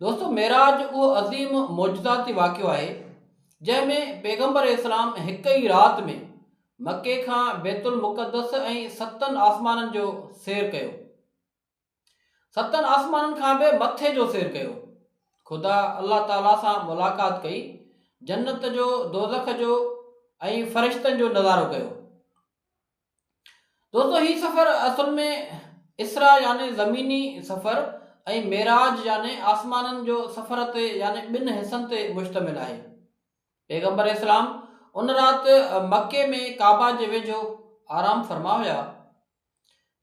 दोस्तों मेराज वो अज़ीम मौजूदाती वाक़ियो आहे जंहिंमें पैगंबर इस्लाम हिक ई रात में मके खां बैतुल मुक़द्दस ऐं सतनि आसमाननि जो सैर कयो। सतनि आसमाननि खां बि मथे जो सैर कयो। ख़ुदा अल्लाह ताला सां मुलाक़ात कई, जन्नत जो, दोज़ख जो ऐं फ़रिश्तनि जो नज़ारो कयो। दोस्तों ही सफ़र असल में इसरा यानी ज़मीनी सफ़र ऐं मेराज यानी आसमाननि जो सफ़र ते यानी ॿिनि हिसनि ते मुश्तमिल आहे। पैगंबर इस्लाम उन राति मके में काबा जे वेझो आराम फरमा हुया।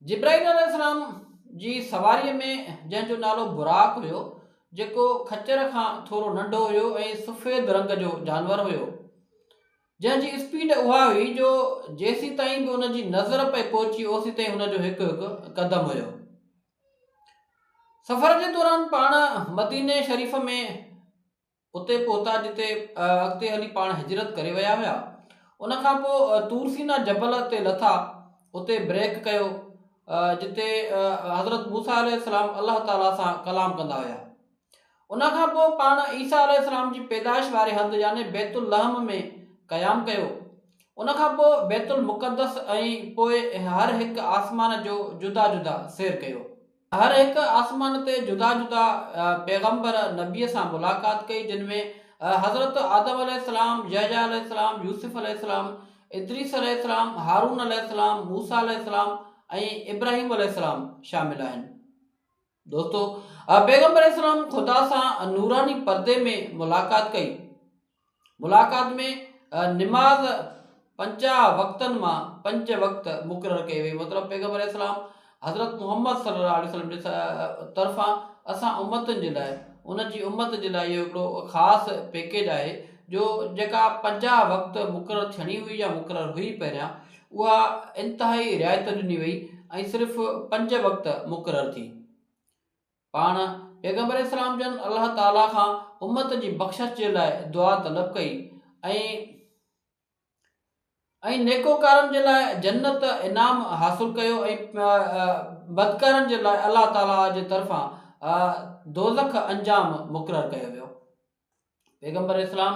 जिब्राईल अलैहिस्सलाम जी सवारीअ में जंहिंजो नालो बुराक हुयो, जेको खच्चर खां थोरो नंढो हुयो ऐं सफ़ेद रंग जो जानवर हुयो, जंहिंजी स्पीड उहा हुई जो जेसी ताईं बि उनजी नज़र पे पहुची ओसी ताईं हुनजो हिकु हिकु कदम हुयो। सफ़र जे दौरान पाण मदीने शरीफ़ में उते पहुता जिते अॻिते हली पाण हिजरत करे विया हुआ। उन खां पोइ तूर सीना जबल ते लथा, उते ब्रेक कयो जिते हज़रत मूसा अलैहिस्सलाम अल्लाह ताला सां कलाम कंदा हुआ। उन खां पोइ पाण ईसा अलैहिस्सलाम जी पैदाइश वारे हंधि यानी बैतुल लहम में क़याम कयो। उन खां पोइ बैतुल मुक़द्दस ऐं पोइ हर हिकु आसमान जो जुदा जुदा सैर कयो। हर एक आसमान ते जुदा जुदा पैगंबर नबीअ सां मुलाक़ात कई, जिन में हज़रत आदम अलैहिस्सलाम, यहया अलैहिस्सलाम, यूसुफ अलैहिस्सलाम, इद्रीस अलैहिस्सलाम, हारून अलैहिस्सलाम, मूसा अलैहिस्सलाम ऐं इब्राहिम अलैहिस्सलाम शामिल आहिनि। दोस्तों पैगंबर इस्लाम खुदा सां नूरानी पर्दे में मुलाक़ात कई। मुलाक़ात में निमाज़ 50 वक़्तनि मां 5 वक़्त मुक़ररु कई वई। मतिलबु पैगंबर इस्लाम हज़रत मुहम्मद सल्लल्लाहु अलैहि वसल्लम जे तरफ़ां असां उम्मतनि जे लाइ, उनजी उम्मत जे लाइ इहो हिकिड़ो ख़ासि पैकेज आहे जो जेका 50 वक़्त मुक़ररु थियणी हुई या मुक़ररु हुई पहिरियां, उहा इंतिहाई रिआयत ॾिनी वई ऐं सिर्फ़ु 5 वक़्त मुक़ररु थी। पाण पैगंबर इस्लाम जन अल्लाह ताला खां उम्मत जी बख़्शिश जे लाइ दुआ तलब कई ऐं नेकोकारनि जे लाइ जन्नत इनाम हासिल कयो ऐं बदकारनि जे लाइ अल्लाह ताला जे तरफ़ां दोज़ख अंजाम मुक़ररु कयो वियो। पैगंबर इस्लाम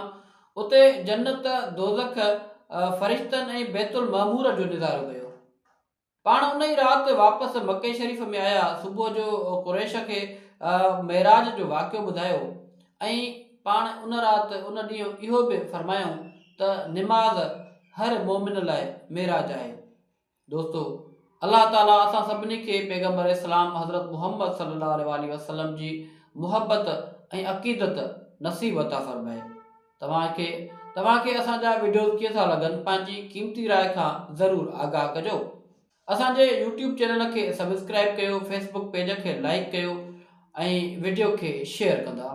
उते जन्नत, दोज़ख, फ़रिश्तनि ऐं बैतुल मामूर जो नज़ारो कयो। पाण उन ई राति वापसि मके शरीफ़ में आया। सुबुह जो कुरैश खे मेराज जो वाक़ियो ॿुधायो ऐं पाण उन राति उन ॾींहुं इहो बि फरमायूं त निमाज़ हर मोमिन लाइ मेराज आहे। दोस्तों अल्लाह ताला असां सभिनी खे पैगंबर इस्लाम हज़रत मुहम्मद सल्लल्लाहु अलैहि वसल्लम जी मुहबत ऐं अक़ीदत नसीब अता फरमाए। तव्हांखे असांजा वीडियोज़ कीअं था लॻनि, पंहिंजी क़ीमती राय खां ज़रूरु आगाह कजो। असांजे यूट्यूब चैनल खे सब्सक्राइब कयो, फेसबुक पेज खे लाइक कयो ऐं वीडियो खे शेयर कंदा।